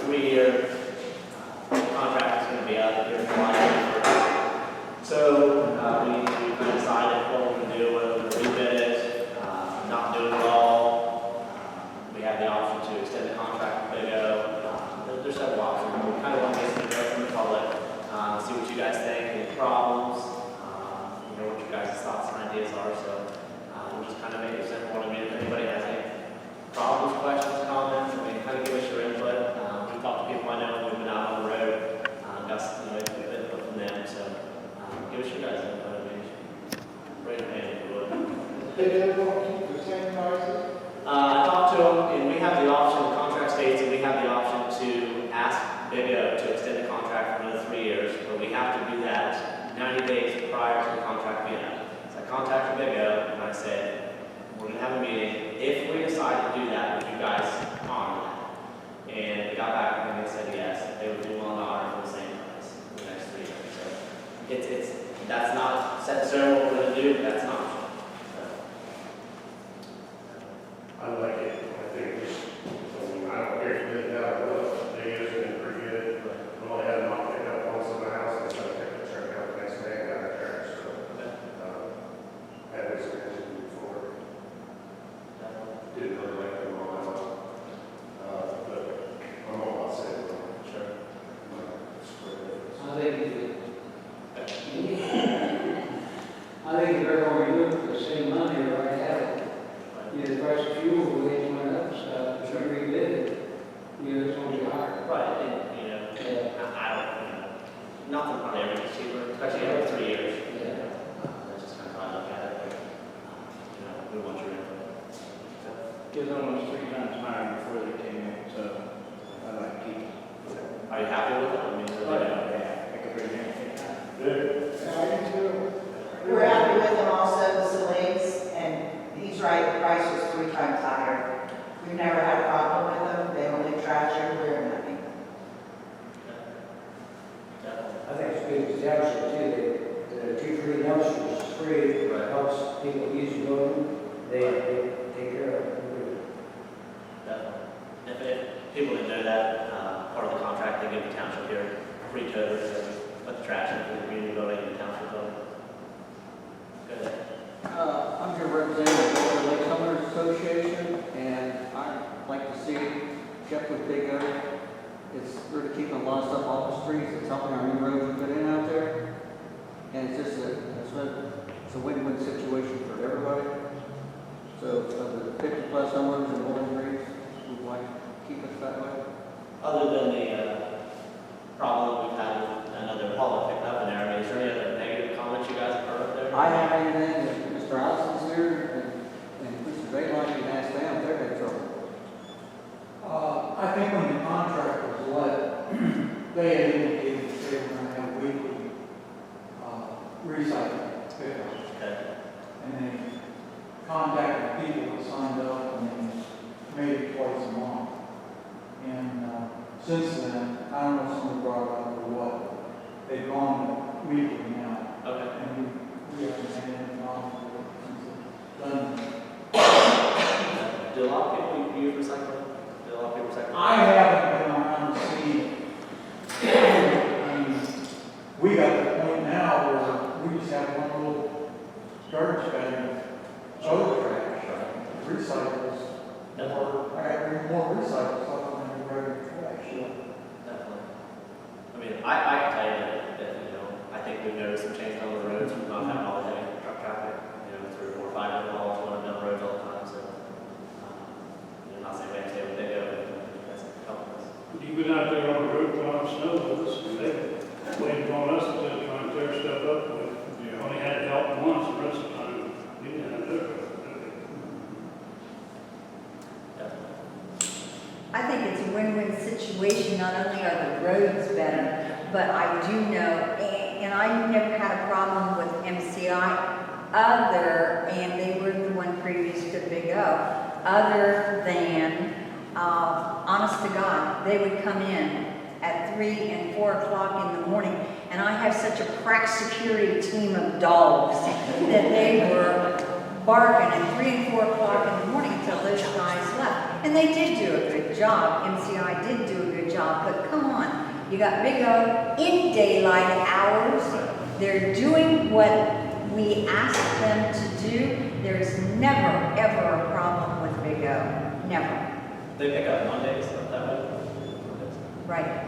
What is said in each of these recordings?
3-year contract is going to be up here in July. So we kind of decided what we're going to do, whether we're going to rebid it, not do it at all. We have the option to extend the contract with Big O. There's several options. We kind of want to get some input from the public, see what you guys think, any problems, what your guys' thoughts and ideas are. So we'll just kind of make it simple. I mean, if anybody has any problems, questions, comments, kind of give us your input. We've talked to people I know who've been out on the road, got some input from them. So give us your guys' input. I mean, raise your hand if you would. They don't want to keep the same prices? I talked to them, and we have the option, the contract states that we have the option to ask Big O to extend the contract for another 3 years, but we have to do that 90 days prior to the contract being up. So I contacted Big O, and I said, we're going to have a meeting. If we decide to do that, would you guys honor that? And they got back and they said yes, they would be willing to honor for the same price for the next 3 years. So that's not set in stone what we're going to do, but that's an option. I like it. I think I don't care if you did that or what. They has been pretty good. We only had them all pick up once in the house and so take the truck out the next day and got it trash. So that was mentioned before. Didn't really like them all out. But I'm all about saying sure. I think if they're going to do it for the same money, they're already have it. The price of fuel, the way it went up, so if we rebid it, it's going to be higher. Right, and, I don't, nothing on everything's cheaper, especially every 3 years. That's just kind of how I look at it, but, we want your input. So, It was almost 3 times higher before they came in, so I like to keep it. are you happy with it? I mean, I could bring it. Good. We're happy with him also, with the links, and he's right, the price was 3 times higher. We've never had a problem with them, they don't leave trash everywhere and nothing. I think it's good establishment too, the 2 free dumpsters is free, it helps people use the building, they take care of it. Definitely. If people didn't know that, part of the contract, they give the township here free toter to put the trash into the community building and the township building. Good. I'm here representing the Lake Homeowners Association, and I'd like to see check with Big O. It's really keeping a lot of stuff off the streets. It's helping our new roads we put in out there, and it's just it's a win-win situation for everybody. So of the 50+ homeowners in Bowling Green, we'd like to keep it that way. Other than the problem we've had with another hauler picking up in there, I mean, is there any other negative comments you guys have heard up there? I have anything that Mr. Allison's here and Mr. Bayline can ask them if they're in trouble. I think when the contract was let, they had indicated that they were going to have weekly recycling pickups. Okay. And they contacted people that signed up and they made it twice a month. And since then, I don't know if someone brought it up or what, they've gone weekly now. Okay. And we haven't had any problems with it since it's done. Do a lot of people use recycling? Do a lot of people recycle? I haven't been around to see. I mean, we got to the point now where we just have one little garbage bag of other trash. Recycles. I got more recycled stuff than any regular trash. Definitely. I mean, I can tell you that, I think we've noticed some change on the roads. We've not having all the heavy truck traffic, 3 or 4 or 5 miles going down the roads all the time. So, I'm not saying we have to stay with Big O, but that's helping us. You've been out there on the road plowing snow with us, and they waited on us to try and tear stuff up. We only had to help once, the rest of the time, we didn't have to do it. I think it's a win-win situation. Not only are the roads better, but I do know, and I never had a problem with MCI and they were the one previous to Big O, other than, honest to God, they would come in at 3 and 4 o'clock in the morning, and I have such a crack security team of dogs that they were barking at 3 and 4 o'clock in the morning until those guys left. And they did do a good job. MCI did do a good job job, but come on. You got Big O in daylight hours. They're doing what we asked them to do. There's never, ever a problem with Big O. Never. They pick up Mondays, is that way? Right.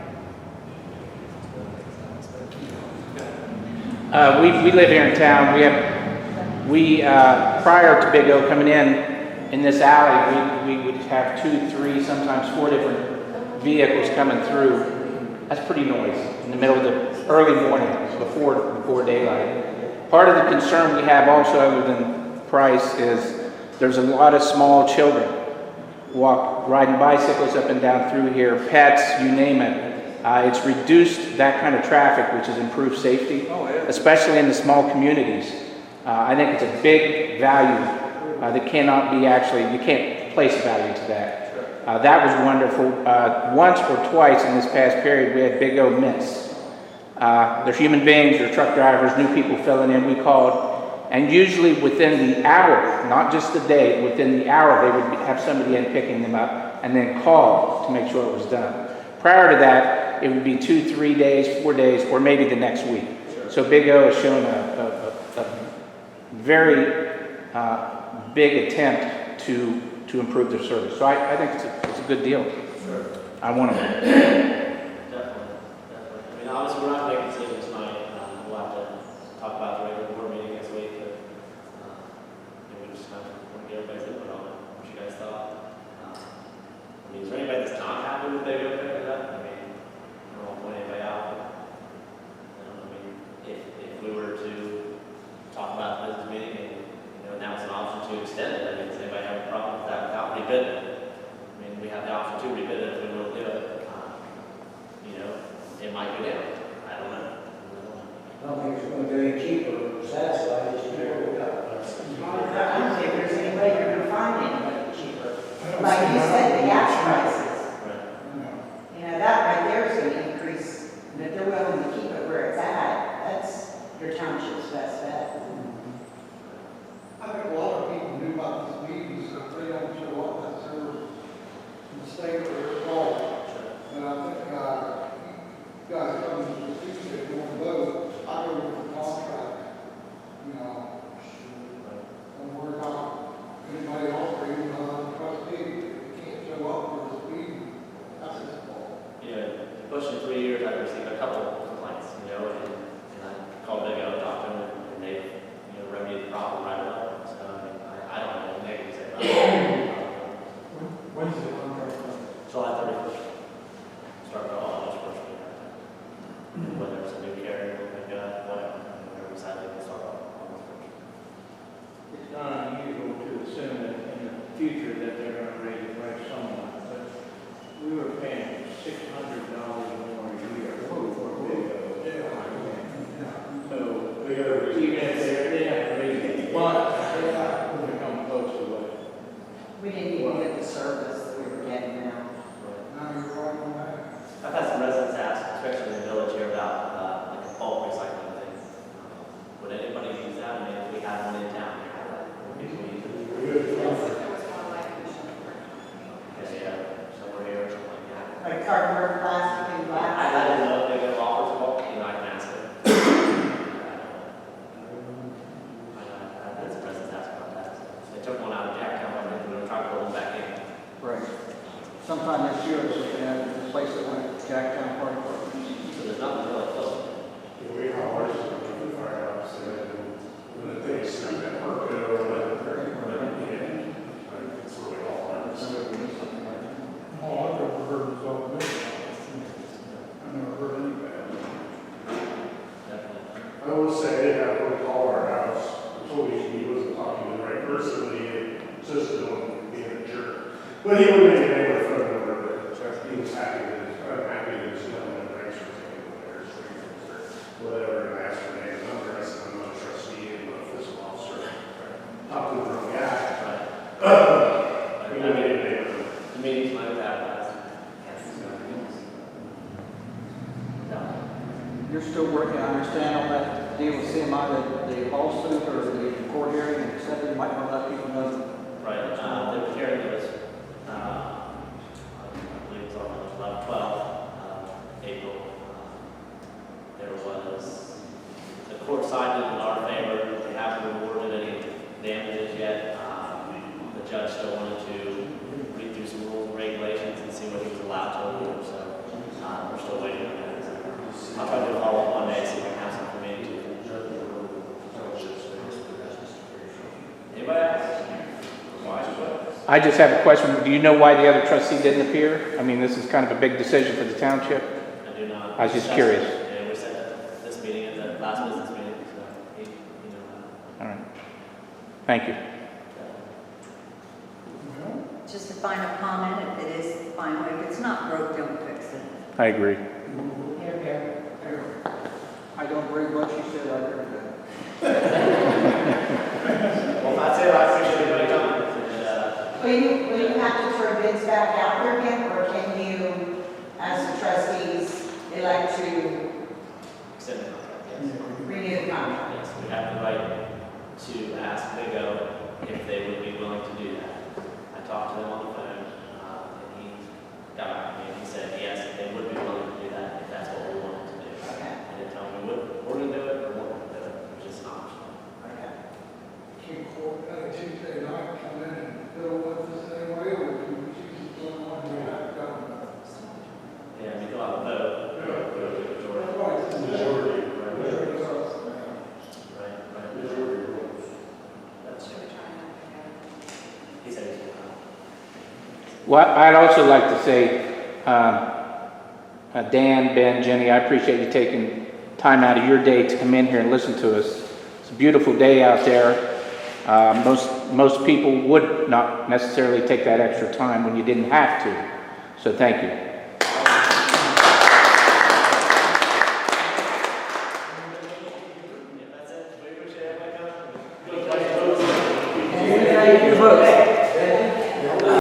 We live here in town. Prior to Big O coming in this alley, we would have 2, 3, sometimes 4 different vehicles coming through. That's pretty noisy in the middle of the early morning before daylight. Part of the concern we have also, other than price, is there's a lot of small children riding bicycles up and down through here, pets, you name it. It's reduced that kind of traffic, which has improved safety, especially in the small communities. I think it's a big value that cannot be you can't place value to that. That was wonderful. Once or twice in this past period, we had Big O miss. They're human beings, they're truck drivers, new people filling in. We called, and usually within the hour, not just the day, within the hour, they would have somebody in picking them up and then call to make sure it was done. Prior to that, it would be 2, 3 days, 4 days, or maybe the next week. So Big O has shown a very big attempt to improve their service. So I think it's a good deal. Sure. I want them. Definitely. I mean, obviously, we're not making decisions tonight. We'll have to talk about the regular board meeting next week, but we just kind of want to get everybody's input on it. What you guys thought? I mean, is there anybody that's not happy with Big O picking it up? I mean, I don't want to point anybody out, but I mean, if we were to talk about the business meeting and announce an option to extend it, I mean, does anybody have a problem with that without rebidding it? I mean, we have the option to rebid it if we will do it. It might go down. I don't know. I don't think it's gonna be any cheaper or satisfied, it's cheaper we got. I don't think there's anybody you're gonna find anybody cheaper. Like you said, the gas prices. Right. That right there is gonna increase, and if they're willing to keep it where it's at, that's your township's best bet. I think a lot of people knew about these meetings, so if they don't show up, that's their mistake or their fault. And I think, you guys come to the speech, if you want to vote, I go with the contract, don't worry about anybody else or even the trustee, if you can't show up for this meeting, that's his fault. Pushing 3 years, I've received a couple of complaints, and I called Big O and talked to them, and they, remedied the problem right away. So, I don't have any negative to say about it. When's the contract? July 31st. Start all August 1st. Whether it's a new carrier, whatever, we decided to start August 1st. It's not unusual to assume that in the future that they're going to raise the price somewhat, but we were paying $600 more a year for Big O. So even if they have to raise it, but they're coming close to what. We didn't even get the service that we were getting now. Now you're right on that. I've had some residents ask, especially in the village here, about like a bulk recycling thing. Would anybody use that? I mean, if we had one in town, would people use it? Yeah, somewhere here or something like that. Like cardboard, plastic, and glass. I didn't know if they could offer bulk, I can ask them. I've had some residents ask about that. They took one out of Jacktown, but they were trying to pull them back in. Right. Sometime this year, I was looking at the place that went to Jacktown Park. So there's nothing really close. We have ours in the firehouse, and when the thing is that work, it's really all ours. All I've ever heard is all this. I never heard any bad. Definitely. I will say, I did have one call our house, told me he wasn't talking to the right person, but he insisted on being a jerk. But he wouldn't make any phone number, but he was happy unhappy that there's no one rates or whatever, and I asked for the name and number, I said, I'm not a trustee, I'm not a fiscal officer. Talked to the wrong guy. We don't need a name. The meetings might have advertised. You're still working, I understand, on that deal with CMI, the lawsuit or the court hearing, and said that you might want to let people know. Right, the hearing was, I believe it was on 11/12, April. There was, the court sided in our favor. They haven't awarded any damages yet. The judge still wanted to read through some rules and regulations and see what he was allowed to award, so we're still waiting on that. I'll try to follow up one day, see if I can have something for me to. Anybody else? I just have a question. Do you know why the other trustee didn't appear? I mean, this is kind of a big decision for the township. I do not. I was just curious. Yeah, we said this meeting at the last business meeting, so he knows that. All right. Thank you. Just a final comment, if it is final, if it's not broke, don't fix it. I agree. I don't agree with what you said, I agree with that. Well, that's it. I appreciate everybody coming. Will you have to throw bids back out there again, or can you, as the trustees, elect to Extend the contract, yes. renew the contract? Yes, we have the right to ask Vigo if they would be willing to do that. I talked to them on the phone, and he got back to me and he said, yes, they would be willing to do that if that's what we wanted to do. Okay. I didn't tell them we would, we're going to do it or we're going to do it. It was just an option. Okay. Can court, Tuesday night, come in and fiddle with this anyway, or can we choose the one we have to go about? Yeah, we go out and vote. He said he's going to. Well, I'd also like to say, Dan, Ben, Jenny, I appreciate you taking time out of your day to come in here and listen to us. It's a beautiful day out there. Most people would not necessarily take that extra time when you didn't have to. So thank you. That's it. We appreciate everybody coming. Vote.